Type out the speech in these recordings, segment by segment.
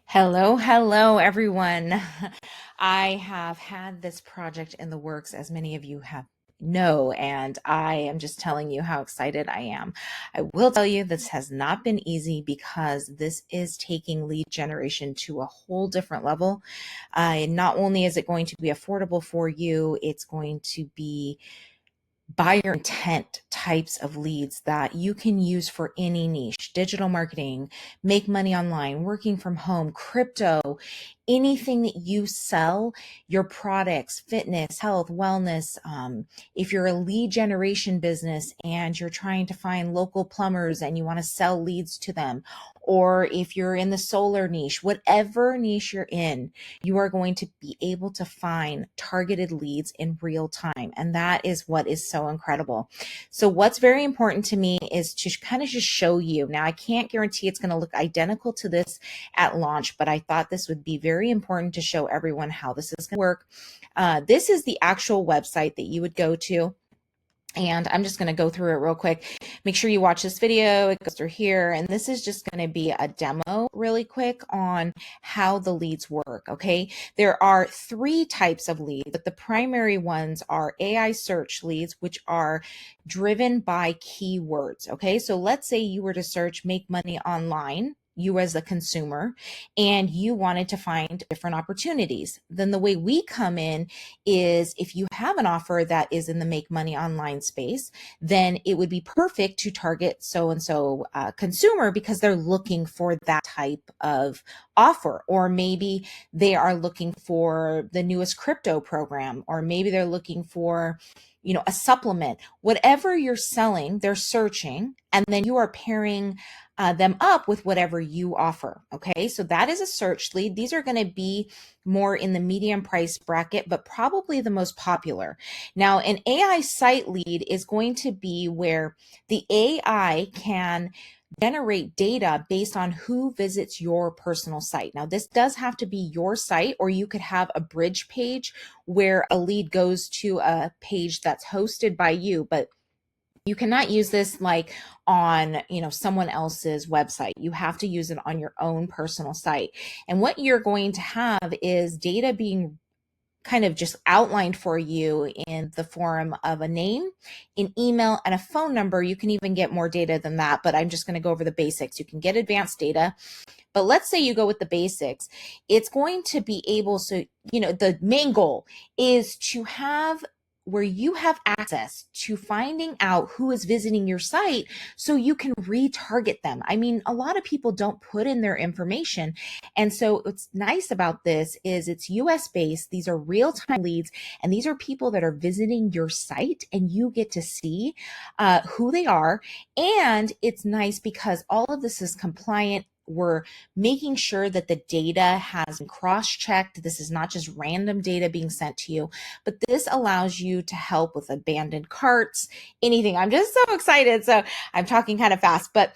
Hello, everyone. I have had this project in the works, as many of you have know, and I am just telling you how excited I am. I will tell you this has not been easy because this is taking lead generation to a whole different level. Not only is it going to be affordable for you, it's going to be buyer intent types of leads that you can use for any niche: digital marketing, make money online, working from home, crypto, anything that you sell, your products, fitness, health, wellness. If you're a lead generation business and you're trying to find local plumbers and you want to sell leads to them, or if you're in the solar niche, whatever niche you're in, you are going to be able to find targeted leads in real time. And that is what is so incredible. So what's very important to me is to kind of just show you. Now, I can't guarantee it's going to look identical to this at launch, but I thought this would be very important to show everyone how this is going to work. This is the actual website that you would go to. And I'm just going to go through it real quick. Make sure you watch this video. It goes through here. And this is just going to be a demo really quick on how the leads work. Okay. There are three types of leads, but the primary ones are AI search leads, which are driven by keywords. Okay. So let's say you were to search make money online, you as a consumer, and you wanted to find different opportunities. Then the way we come in is if you have an offer that is in the make money online space, then it would be perfect to target so-and-so consumer because they're looking for that type of offer. Or maybe they are looking for the newest crypto program, or maybe they're looking for a supplement. Whatever you're selling, they're searching, and then you are pairing them up with whatever you offer. Okay, so that is a search lead. These are going to be more in the medium price bracket, but probably the most popular. Now, an AI site lead is going to be where the AI can generate data based on who visits your personal site. Now, this does have to be your site, or you could have a bridge page where a lead goes to a page that's hosted by you, but you cannot use this like on someone else's website. You have to use it on your own personal site. And what you're going to have is data being kind of just outlined for you in the form of a name, an email, and a phone number. You can even get more data than that, but I'm just going to go over the basics. You can get advanced data, but let's say you go with the basics. It's going to be able, so the main goal is to have where you have access to finding out who is visiting your site so you can retarget them. I mean, a lot of people don't put in their information. And so what's nice about this is it's US based. These are real-time leads, and these are people that are visiting your site, and you get to see who they are. And it's nice because all of this is compliant. We're making sure that the data has been cross-checked. This is not just random data being sent to you, but this allows you to help with abandoned carts, anything. I'm just so excited. So I'm talking kind of fast, but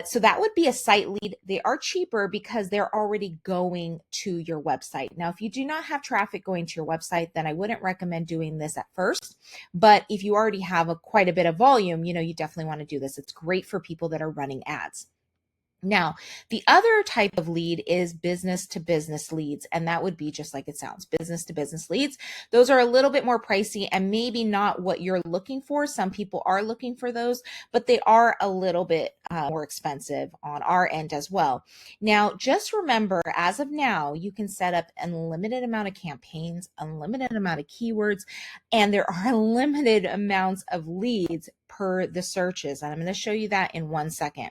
so that would be a site lead. They are cheaper because they're already going to your website. Now, if you do not have traffic going to your website, then I wouldn't recommend doing this at first. But if you already have quite a bit of volume, you definitely want to do this. It's great for people that are running ads. Now, the other type of lead is business to business leads, and that would be just like it sounds, business to business leads. Those are a little bit more pricey and maybe not what you're looking for. Some people are looking for those, but they are a little bit more expensive on our end as well. Now, just remember, as of now, you can set up an unlimited amount of campaigns, unlimited amount of keywords, and there are limited amounts of leads per the searches. And I'm going to show you that in 1 second.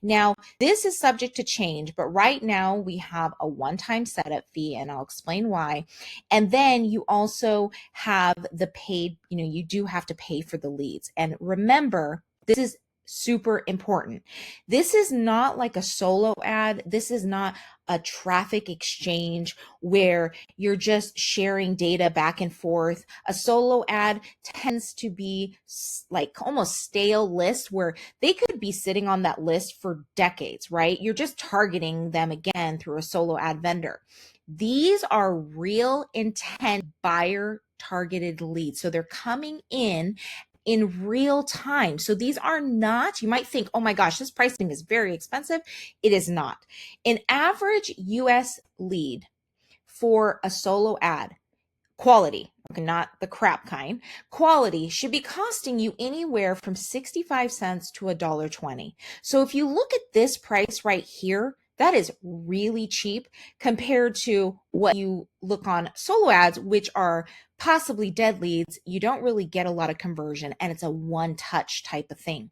Now, this is subject to change, but right now we have a one-time setup fee, and I'll explain why. And then you also have the paid, you do have to pay for the leads. And remember, this is super important. This is not like a solo ad. This is not a traffic exchange where you're just sharing data back and forth. A solo ad tends to be like almost stale list where they could be sitting on that list for decades, right? You're just targeting them again through a solo ad vendor. These are real intent buyer targeted leads. So they're coming in in real time. So these are not, you might think, oh my gosh, this pricing is very expensive. It is not. An average US lead for a solo ad, quality, okay, not the crap kind, quality should be costing you anywhere from 65 cents to $1.20. So if you look at this price right here, that is really cheap compared to what you look on solo ads, which are possibly dead leads. You don't really get a lot of conversion, and it's a one touch type of thing.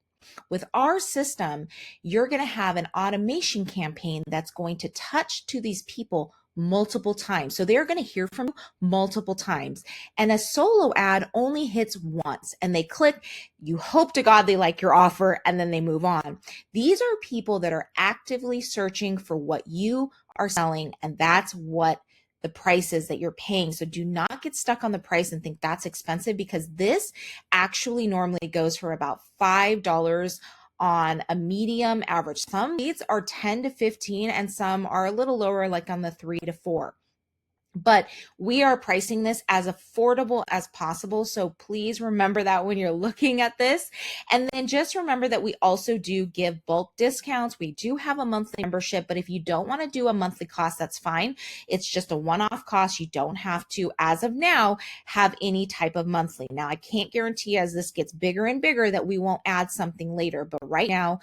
With our system, you're going to have an automation campaign that's going to touch to these people multiple times. So they're going to hear from you multiple times. And a solo ad only hits once and they click. You hope to God they like your offer and then they move on. These are people that are actively searching for what you are selling, and that's what the prices that you're paying. So do not get stuck on the price and think that's expensive, because this actually normally goes for about $5 on a medium average. Some leads are 10 to 15 and some are a little lower, like on the 3 to 4. But we are pricing this as affordable as possible. So please remember that when you're looking at this. And then just remember that we also do give bulk discounts. We do have a monthly membership, but if you don't want to do a monthly cost, that's fine. It's just a one-off cost. You don't have to, as of now, have any type of monthly. Now, I can't guarantee as this gets bigger and bigger that we won't add something later, but right now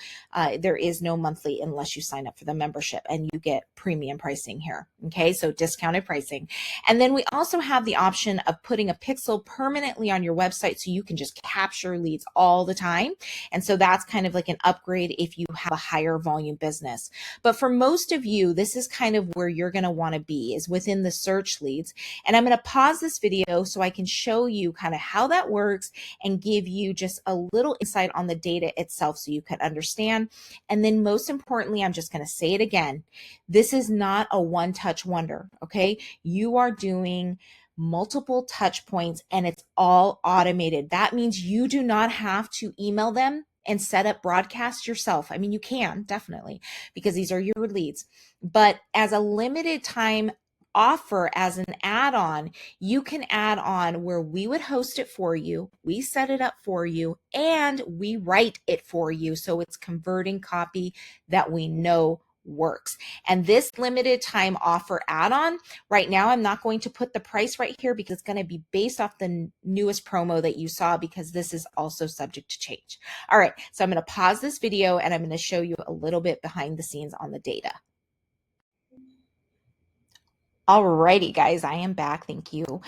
there is no monthly unless you sign up for the membership, and you get premium pricing here. Okay, so discounted pricing. And then we also have the option of putting a pixel permanently on your website so you can just capture leads all the time. And so that's kind of like an upgrade if you have a higher volume business. But for most of you, this is kind of where you're going to want to be, is within the search leads. And I'm going to pause this video so I can show you kind of how that works and give you just a little insight on the data itself so you can understand. And then most importantly, I'm just going to say it again. This is not a one-touch wonder, okay? You are doing multiple touch points and it's all automated. That means you do not have to email them and set up broadcasts yourself. I mean, you can definitely, because these are your leads, but as a limited time offer, as an add-on, you can add on where we would host it for you, we set it up for you, and we write it for you. So it's converting copy that we know works. And this limited time offer add-on, right now, I'm not going to put the price right here because it's going to be based off the newest promo that you saw, because this is also subject to change. All right, so I'm going to pause this video and I'm going to show you a little bit behind the scenes on the data. Alrighty, guys, I am back. Thank you.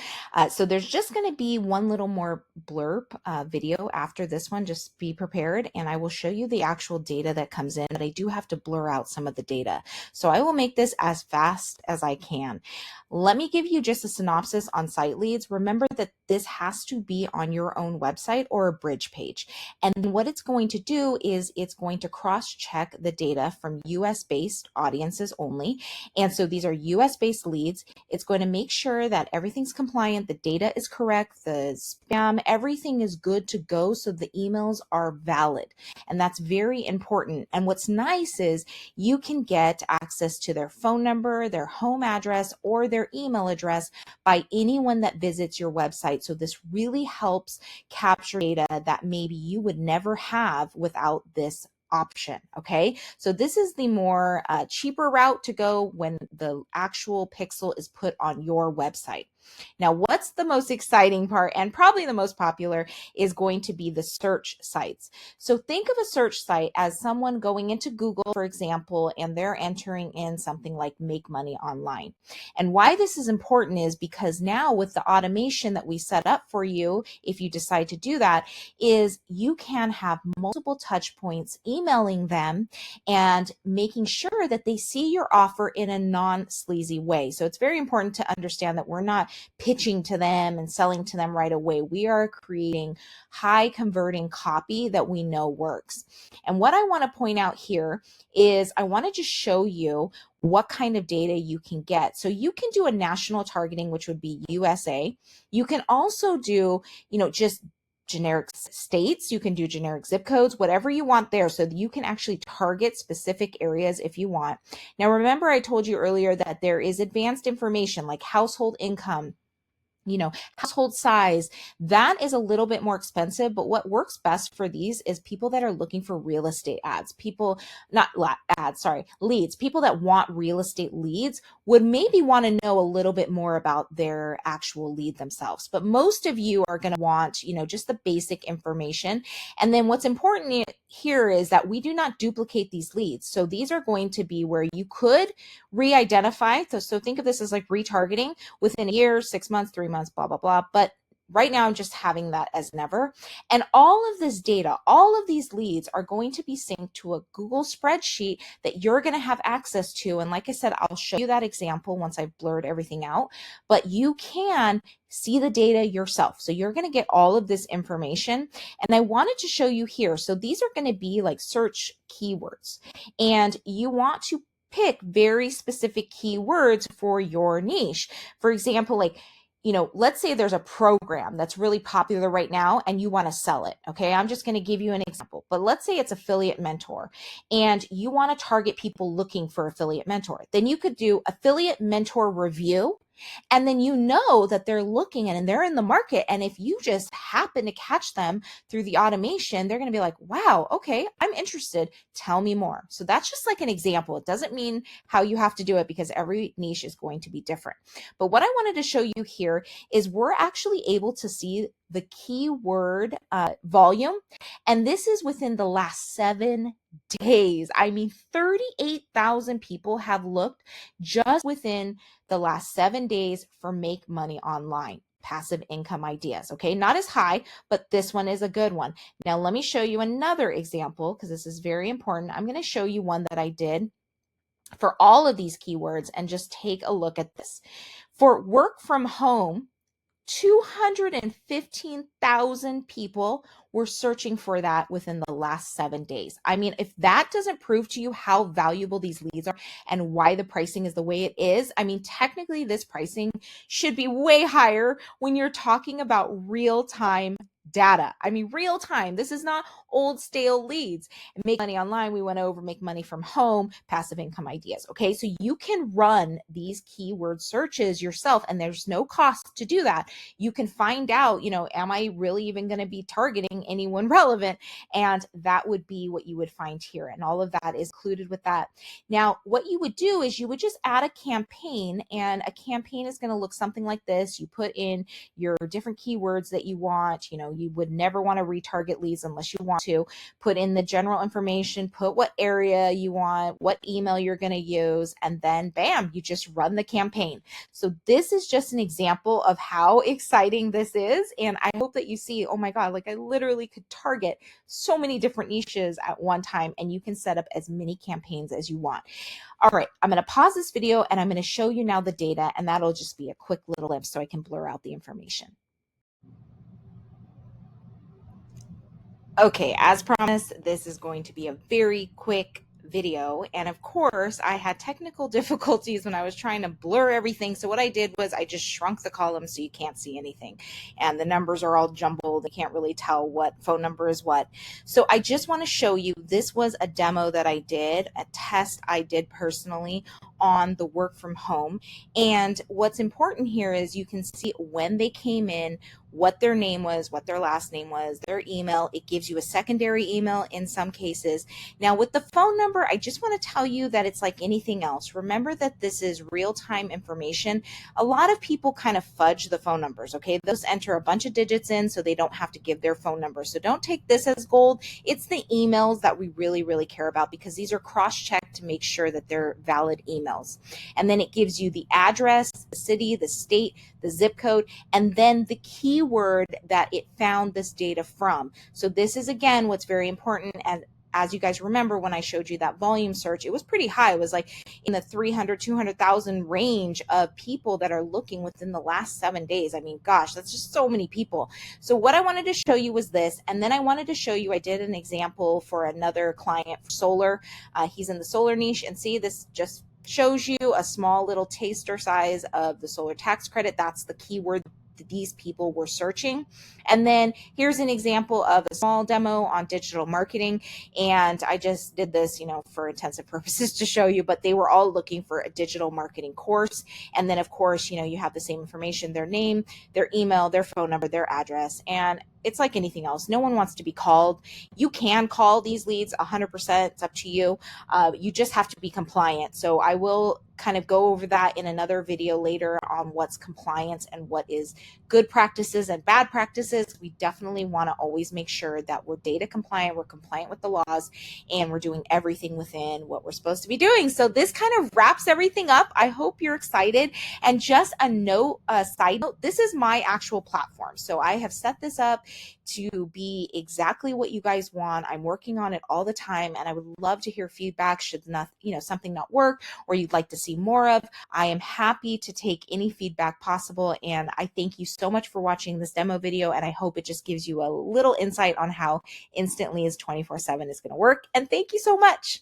So there's just going to be one little more blurb video after this one. Just be prepared, and I will show you the actual data that comes in, but I do have to blur out some of the data. So I will make this as fast as I can. Let me give you just a synopsis on site leads. Remember that this has to be on your own website or a bridge page. And what it's going to do is it's going to cross-check the data from US-based audiences only. And so these are US-based leads. It's going to make sure that everything's compliant, the data is correct, the spam, everything is good to go, so the emails are valid. And that's very important. And what's nice is you can get access to their phone number, their home address, or their email address by anyone that visits your website. So this really helps capture data that maybe you would never have without this option. Okay, so this is the more cheaper route to go when the actual pixel is put on your website. Now, what's the most exciting part, and probably the most popular, is going to be the search sites. So think of a search site as someone going into Google, for example, and they're entering in something like make money online. And why this is important is because now with the automation that we set up for you, if you decide to do that, is you can have multiple touch points, emailing them and making sure that they see your offer in a non-sleazy way. So it's very important to understand that we're not pitching to them and selling to them right away. We are creating high converting copy that we know works. And what I want to point out here is I want to just show you what kind of data you can get. So you can do a national targeting, which would be USA. You can also do, just generic states. You can do generic zip codes, whatever you want there, so that you can actually target specific areas if you want. Now, remember I told you earlier that there is advanced information like household income, household size, that is a little bit more expensive. But what works best for these is people that are looking for real estate ads, leads. People that want real estate leads would maybe want to know a little bit more about their actual lead themselves. But most of you are going to want, just the basic information. And then what's important here is that we do not duplicate these leads. So these are going to be where you could re-identify. So think of this as like retargeting within a year, 6 months, 3 months, blah, blah, blah. But right now I'm just having that as never. And all of this data, all of these leads are going to be synced to a Google spreadsheet that you're going to have access to. And like I said, I'll show you that example once I've blurred everything out, but you can see the data yourself. So you're going to get all of this information. And I wanted to show you here. So these are going to be like search keywords, and you want to pick very specific keywords for your niche. For example, like, let's say there's a program that's really popular right now and you want to sell it. Okay. I'm just going to give you an example, but let's say it's affiliate mentor and you want to target people looking for affiliate mentor. Then you could do affiliate mentor review. And then that they're looking and they're in the market. And if you just happen to catch them through the automation, they're going to be like, wow, okay, I'm interested. Tell me more. So that's just like an example. It doesn't mean how you have to do it because every niche is going to be different. But what I wanted to show you here is we're actually able to see the keyword volume. And this is within the last 7 days. I mean, 38,000 people have looked just within the last 7 days for make money online, passive income ideas. Okay, not as high, but this one is a good one. Now, let me show you another example because this is very important. I'm going to show you one that I did for all of these keywords and just take a look at this. For work from home, 215,000 people were searching for that within the last 7 days. I mean, if that doesn't prove to you how valuable these leads are and why the pricing is the way it is, I mean, technically this pricing should be way higher when you're talking about real-time data. I mean, real time. This is not old stale leads. Make money online. We went over make money from home, passive income ideas. Okay. So you can run these keyword searches yourself and there's no cost to do that. You can find out, am I really even going to be targeting anyone relevant? And that would be what you would find here. And all of that is included with that. Now, what you would do is you would just add a campaign, and a campaign is going to look something like this. You put in your different keywords that you want. You would never want to retarget leads unless you want to. Put in the general information, put what area you want, what email you're going to use, and then bam, you just run the campaign. So this is just an example of how exciting this is. And I hope that you see, oh my God, like I literally could target so many different niches at one time, and you can set up as many campaigns as you want. All right, I'm going to pause this video and I'm going to show you now the data, and that'll just be a quick little glimpse so I can blur out the information. Okay, as promised, this is going to be a very quick video. And of course, I had technical difficulties when I was trying to blur everything. So what I did was I just shrunk the column so you can't see anything. And the numbers are all jumbled. They can't really tell what phone number is what. So I just want to show you, this was a demo that I did, a test I did personally on the work from home. And what's important here is you can see when they came in, what their name was, what their last name was, their email. It gives you a secondary email in some cases. Now with the phone number, I just want to tell you that it's like anything else. Remember that this is real-time information. A lot of people kind of fudge the phone numbers, okay? Those enter a bunch of digits in so they don't have to give their phone number. So don't take this as gold. It's the emails that we really, really care about because these are cross-checked to make sure that they're valid emails. And then it gives you the address, the city, the state, the zip code, and then the keyword that it found this data from. So this is, again, what's very important. And as you guys remember, when I showed you that volume search, it was pretty high. It was like in the 300, 200,000 range of people that are looking within the last 7 days. I mean, gosh, that's just so many people. So what I wanted to show you was this. And then I wanted to show you, I did an example for another client for solar. He's in the solar niche, and see, this just shows you a small little taster size of the solar tax credit. That's the keyword these people were searching. And then here's an example of a small demo on digital marketing. And I just did this, for intensive purposes to show you, but they were all looking for a digital marketing course. And then of course, you have the same information, their name, their email, their phone number, their address. And it's like anything else. No one wants to be called. You can call these leads 100%. It's up to you. You just have to be compliant. So I will kind of go over that in another video later on what's compliance and what is good practices and bad practices. We definitely want to always make sure that we're data compliant, we're compliant with the laws, and we're doing everything within what we're supposed to be doing. So this kind of wraps everything up. I hope you're excited. And just a side note, this is my actual platform. So I have set this up to be exactly what you guys want. I'm working on it all the time, and I would love to hear feedback should not, something not work or you'd like to see more of. I am happy to take any feedback possible, and I thank you so much for watching this demo video, and I hope it just gives you a little insight on how Instantly is 24/7 is going to work. And thank you so much.